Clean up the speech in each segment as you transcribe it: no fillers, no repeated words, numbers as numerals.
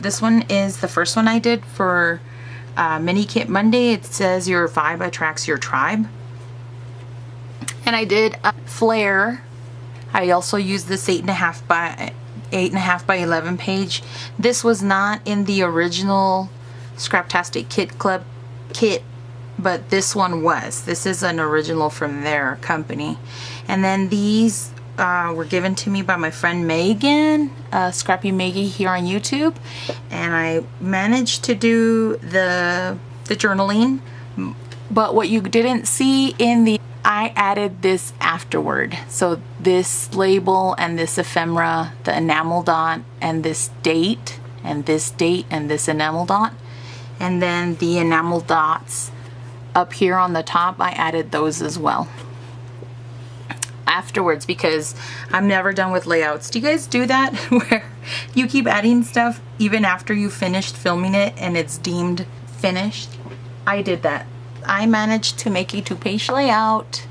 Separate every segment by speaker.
Speaker 1: This one is the first one I did for Mini Kit Monday. It says your vibe attracts your tribe. And I did a flare. I also used this 8.5 by 11 page. This was not in the original Scraptastic Kit Club kit, but this one was. This is an original from their company. And then these were given to me by my friend Megan, Scrappy Maggie here on YouTube, and I managed to do the journaling. But what you didn't see in the, I added this afterward. So this label and this ephemera, the enamel dot, and this date, and this date, and this enamel dot, and then the enamel dots up here on the top, I added those as well afterwards, because I'm never done with layouts. Do you guys do that where you keep adding stuff even after you finished filming it and it's deemed finished? I did that. I managed to make a 2-page layout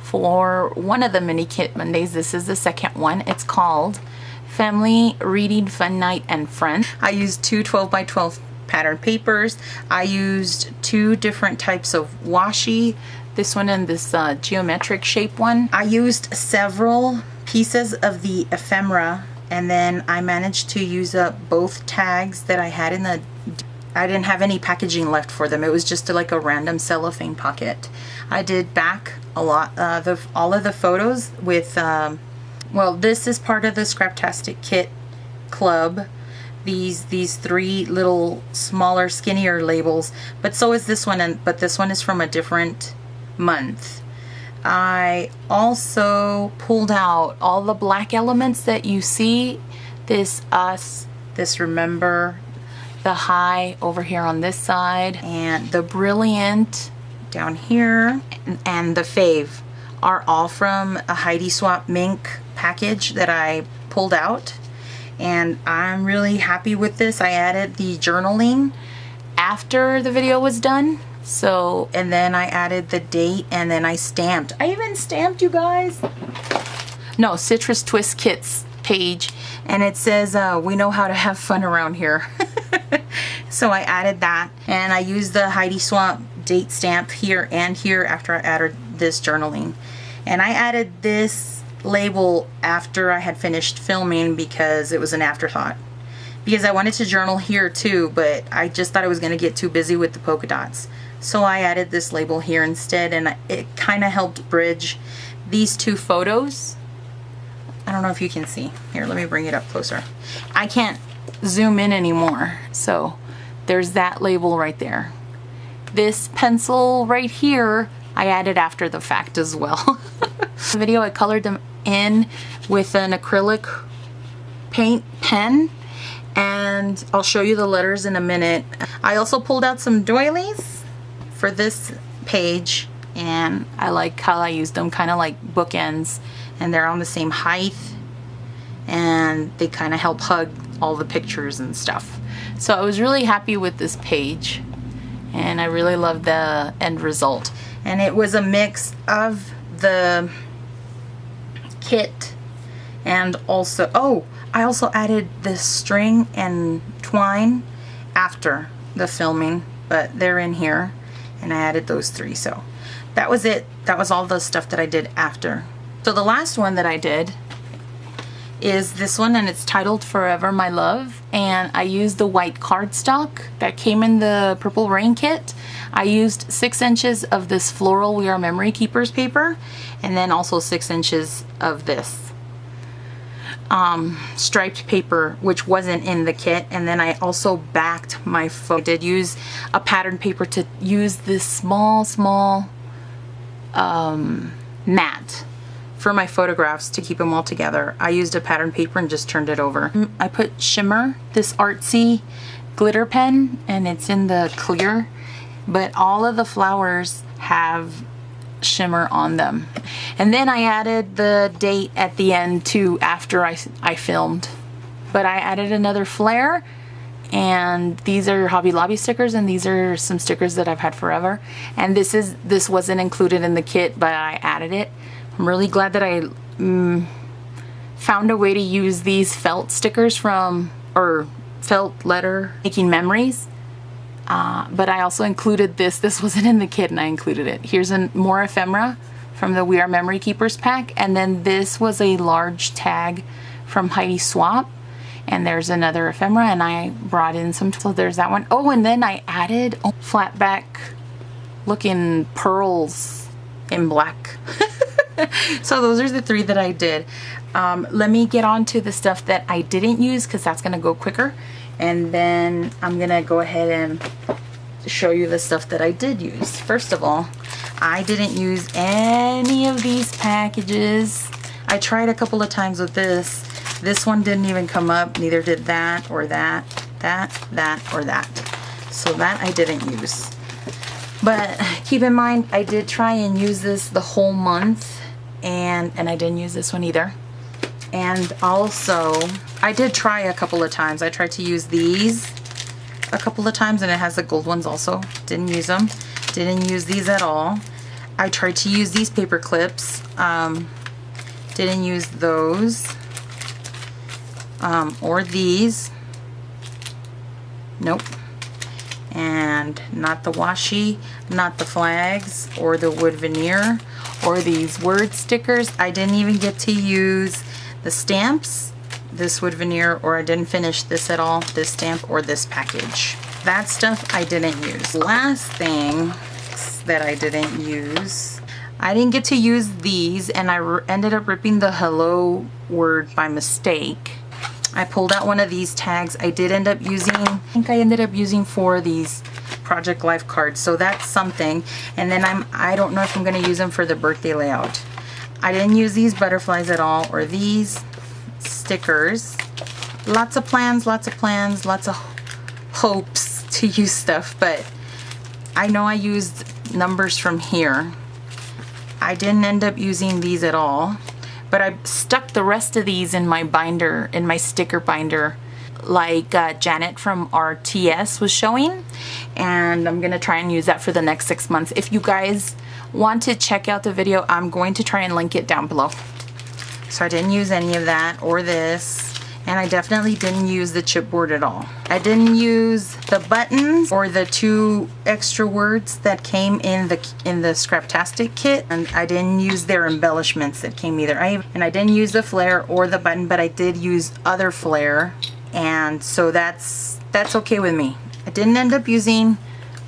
Speaker 1: for one of the Mini Kit Mondays. This is the second one. It's called Family Reading Fun Night and Friends. I used two 12 by 12 pattern papers. I used 2 different types of washi, this one and this geometric shape one. I used several pieces of the ephemera, and then I managed to use up both tags that I had in the, I didn't have any packaging left for them. It was just like a random cellophane pocket. I did back a lot, all of the photos with, well, this is part of the Scraptastic Kit Club. These 3 little smaller, skinnier labels, but so is this one, but this one is from a different month. I also pulled out all the black elements that you see. This us, this remember, the high over here on this side, and the brilliant down here, and the fave are all from a Heidi Swapp Mink package that I pulled out. And I'm really happy with this. I added the journaling after the video was done. So, and then I added the date, and then I stamped. I even stamped, you guys. No, Citrus Twist Kits page. And it says, we know how to have fun around here. So I added that. And I used the Heidi Swapp date stamp here and here after I added this journaling. And I added this label after I had finished filming because it was an afterthought, because I wanted to journal here too, but I just thought I was going to get too busy with the polka dots, so I added this label here instead, and it kind of helped bridge these 2 photos. I don't know if you can see. Here, let me bring it up closer. I can't zoom in anymore, so there's that label right there. This pencil right here I added after the fact as well. The video, I colored them in with an acrylic paint pen, and I'll show you the letters in a minute. I also pulled out some doilies for this page, and I like how I used them kind of like bookends, and they're on the same height, and they kind of help hug all the pictures and stuff. So I was really happy with this page, and I really loved the end result. And it was a mix of the kit and also, oh, I also added this string and twine after the filming, but they're in here, and I added those 3. So that was it. That was all the stuff that I did after. So the last one that I did is this one, and it's titled Forever My Love, and I used the white cardstock that came in the Purple Rain kit. I used 6 inches of this floral We Are Memory Keepers paper, and then also 6 inches of this striped paper, which wasn't in the kit. And then I also backed my photo. I did use a pattern paper to use this small mat for my photographs to keep them all together. I used a pattern paper and just turned it over. I put shimmer, this artsy glitter pen, and it's in the clear, but all of the flowers have shimmer on them. And then I added the date at the end too after I filmed. But I added another flare, and these are Hobby Lobby stickers, and these are some stickers that I've had forever. And this wasn't included in the kit, but I added it. I'm really glad that I found a way to use these felt stickers from, or felt letter making memories. But I also included this. This wasn't in the kit and I included it. Here's more ephemera from the We Are Memory Keepers pack. And then this was a large tag from Heidi Swapp. And there's another ephemera and I brought in some, so there's that one. Oh, and then I added flat back looking pearls in black. So those are the 3 that I did. Let me get on to the stuff that I didn't use because that's going to go quicker. And then I'm going to go ahead and show you the stuff that I did use. First of all, I didn't use any of these packages. I tried a couple of times with this. This one didn't even come up, neither did that or that, that or that. So that I didn't use. But keep in mind, I did try and use this the whole month, and I didn't use this one either. And also, I did try a couple of times. I tried to use these a couple of times, and it has the gold ones also. Didn't use them. Didn't use these at all. I tried to use these paper clips. Didn't use those. Or these. Nope. And not the washi, not the flags, or the wood veneer, or these word stickers. I didn't even get to use the stamps, this wood veneer, or I didn't finish this at all, this stamp or this package. That stuff I didn't use. Last thing that I didn't use, I didn't get to use these, and I ended up ripping the hello word by mistake. I pulled out one of these tags. I did end up using, I think I ended up using 4 of these Project Life cards, so that's something. And then I don't know if I'm going to use them for the birthday layout. I didn't use these butterflies at all, or these stickers. Lots of plans, lots of hopes to use stuff, but I know I used numbers from here. I didn't end up using these at all. But I stuck the rest of these in my binder, in my sticker binder, like Janet from RTS was showing. And I'm going to try and use that for the next 6 months. If you guys want to check out the video, I'm going to try and link it down below. So I didn't use any of that or this. And I definitely didn't use the chipboard at all. I didn't use the buttons or the 2 extra words that came in the Scraptastic kit, and I didn't use their embellishments that came either. And I didn't use the flare or the button, but I did use other flare, and so that's okay with me. I didn't end up using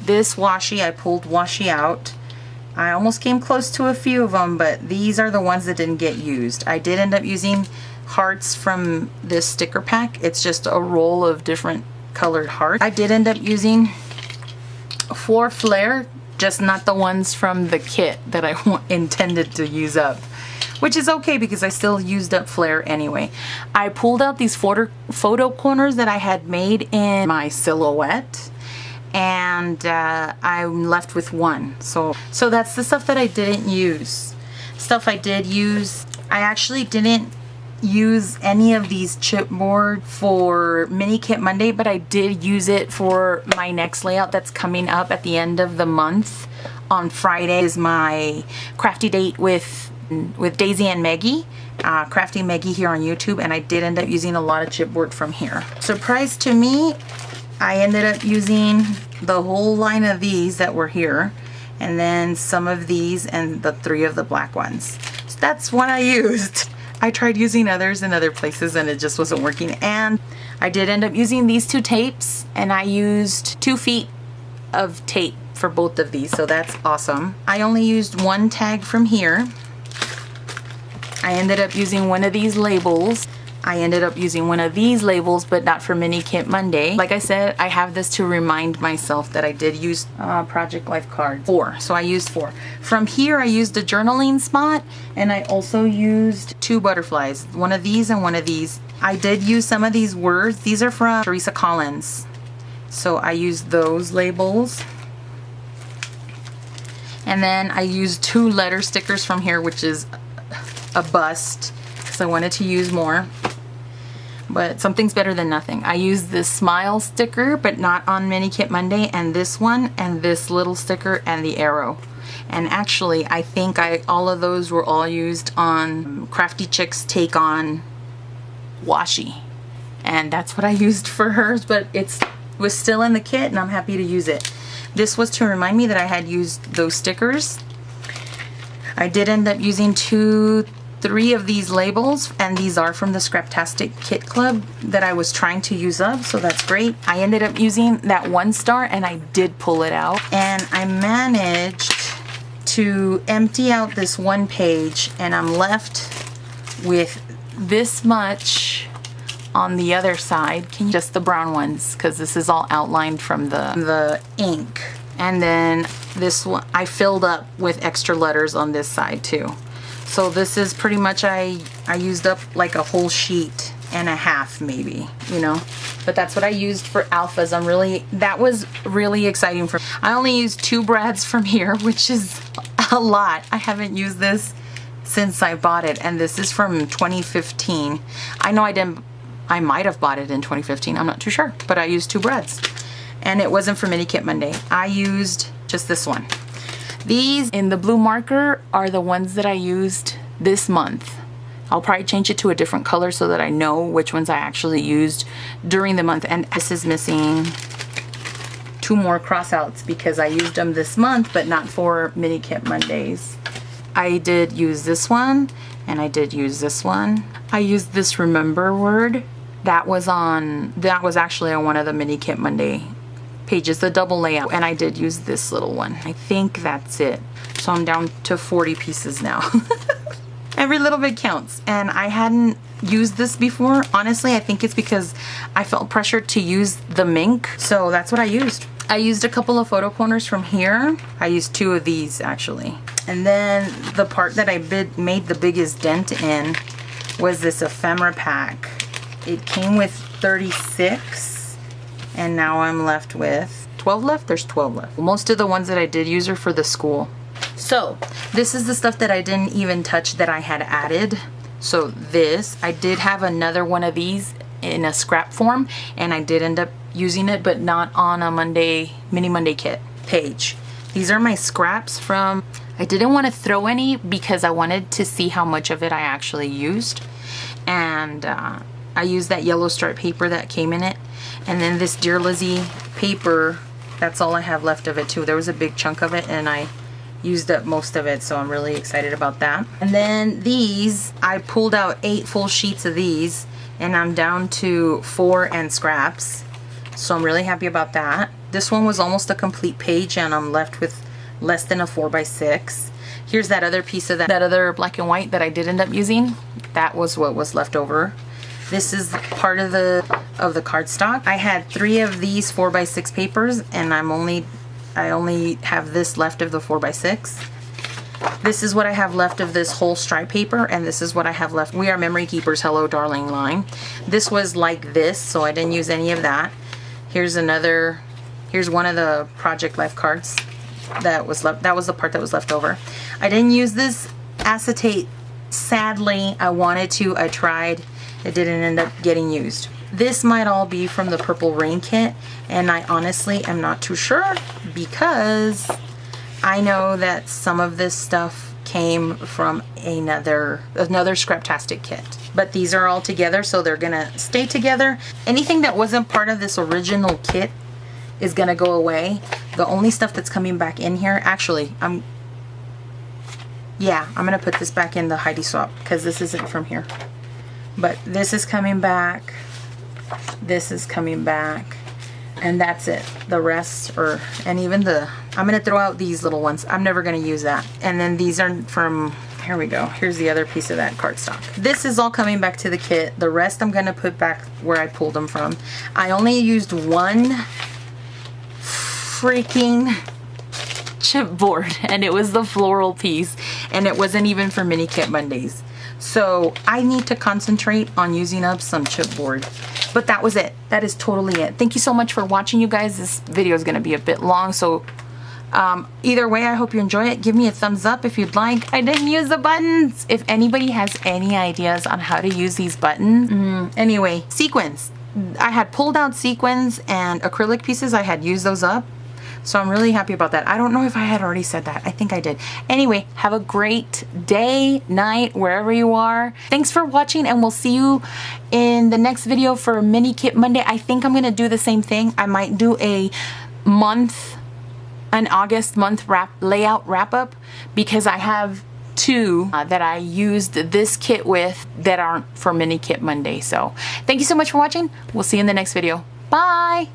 Speaker 1: this washi. I pulled washi out. I almost came close to a few of them, but these are the ones that didn't get used. I did end up using hearts from this sticker pack. It's just a roll of different colored hearts. I did end up using 4 flare, just not the ones from the kit that I intended to use up, which is okay because I still used up flare anyway. I pulled out these photo corners that I had made in my silhouette, and I'm left with 1. So that's the stuff that I didn't use. Stuff I did use, I actually didn't use any of these chipboard for Mini Kit Monday, but I did use it for my next layout that's coming up at the end of the month. On Friday is my crafty date with Daisy and Maggie, Crafty Maggie here on YouTube, and I did end up using a lot of chipboard from here. Surprise to me, I ended up using the whole line of these that were here, and then some of these and the 3 of the black ones. So that's what I used. I tried using others in other places and it just wasn't working. And I did end up using these 2 tapes, and I used 2 feet of tape for both of these, so that's awesome. I only used 1 tag from here. I ended up using one of these labels. I ended up using one of these labels, but not for Mini Kit Monday. Like I said, I have this to remind myself that I did use Project Life cards. 4, so I used 4. From here, I used a journaling spot, and I also used 2 butterflies, one of these and one of these. I did use some of these words. These are from Teresa Collins, so I used those labels. And then I used 2 letter stickers from here, which is a bust, because I wanted to use more. But something's better than nothing. I used this smile sticker, but not on Mini Kit Monday, and this one, and this little sticker, and the arrow. And actually, I think all of those were all used on Crafty Chicks Take On Washi. and that's what I used for hers, but it was still in the kit and I'm happy to use it. This was to remind me that I had used those stickers. I did end up using 3 of these labels, and these are from the Scraptastic Kit Club that I was trying to use up, so that's great. I ended up using that 1 star and I did pull it out, and I managed to empty out this 1 page, and I'm left with this much on the other side. Just the brown ones, because this is all outlined from the ink. And then this one I filled up with extra letters on this side too. So this is pretty much, I used up like a whole sheet and a half maybe, you know. But that's what I used for alphas. That was really exciting for me. I only used 2 brads from here, which is a lot. I haven't used this since I bought it, and this is from 2015. I know I might have bought it in 2015, I'm not too sure, but I used 2 brads. And it wasn't for Mini Kit Monday. I used just this one. These in the blue marker are the ones that I used this month. I'll probably change it to a different color so that I know which ones I actually used during the month. And this is missing 2 more crossouts because I used them this month, but not for Mini Kit Mondays. I did use this one, and I did use this one. I used this remember word. That was actually on one of the Mini Kit Monday pages, the double layout, and I did use this little one. I think that's it. So I'm down to 40 pieces now. Every little bit counts, and I hadn't used this before. Honestly, I think it's because I felt pressured to use the Mink, so that's what I used. I used a couple of photo corners from here. I used 2 of these actually. And then the part that I made the biggest dent in was this ephemera pack. It came with 36, and now I'm left with 12 left. There's 12 left. Most of the ones that I did use are for the school. So this is the stuff that I didn't even touch that I had added. So this, I did have another one of these in a scrap form, and I did end up using it, but not on a Mini Monday kit page. These are my scraps from, I didn't want to throw any because I wanted to see how much of it I actually used. And I used that yellow stripe paper that came in it. And then this Dear Lizzie paper, that's all I have left of it too. There was a big chunk of it and I used up most of it, so I'm really excited about that. And then these, I pulled out 8 full sheets of these, and I'm down to 4 and scraps. So I'm really happy about that. This one was almost a complete page, and I'm left with less than a 4x6. Here's that other piece of that other black and white that I did end up using. That was what was left over. This is part of the cardstock. I had 3 of these 4x6 papers, and I only have this left of the 4x6. This is what I have left of this whole stripe paper, and this is what I have left. We Are Memory Keepers Hello Darling line. This was like this, so I didn't use any of that. Here's one of the Project Life cards that was left. That was the part that was left over. I didn't use this acetate. Sadly, I wanted to. I tried. It didn't end up getting used. This might all be from the Purple Rain kit, and I honestly am not too sure because I know that some of this stuff came from another Scraptastic kit. But these are all together, so they're gonna stay together. Anything that wasn't part of this original kit is gonna go away. The only stuff that's coming back in here, actually, I'm gonna put this back in the Heidi Swap because this isn't from here. But this is coming back, this is coming back, and that's it. The rest and even I'm gonna throw out these little ones. I'm never gonna use that. And then these are from, here we go. Here's the other piece of that cardstock. This is all coming back to the kit. The rest I'm gonna put back where I pulled them from. I only used 1 freaking chipboard, and it was the floral piece, and it wasn't even for Mini Kit Mondays. So I need to concentrate on using up some chipboard. But that was it. That is totally it. Thank you so much for watching, you guys. This video is going to be a bit long, so either way, I hope you enjoy it. Give me a thumbs up if you'd like. I didn't use the buttons. If anybody has any ideas on how to use these buttons. Anyway, sequins. I had pulled out sequins and acrylic pieces. I had used those up. So I'm really happy about that. I don't know if I had already said that. I think I did. Anyway, have a great day, night, wherever you are. Thanks for watching, and we'll see you in the next video for Mini Kit Monday. I think I'm gonna do the same thing. I might do an August month layout wrap up, because I have two that I used this kit with that aren't for Mini Kit Monday. So thank you so much for watching. We'll see you in the next video. Bye.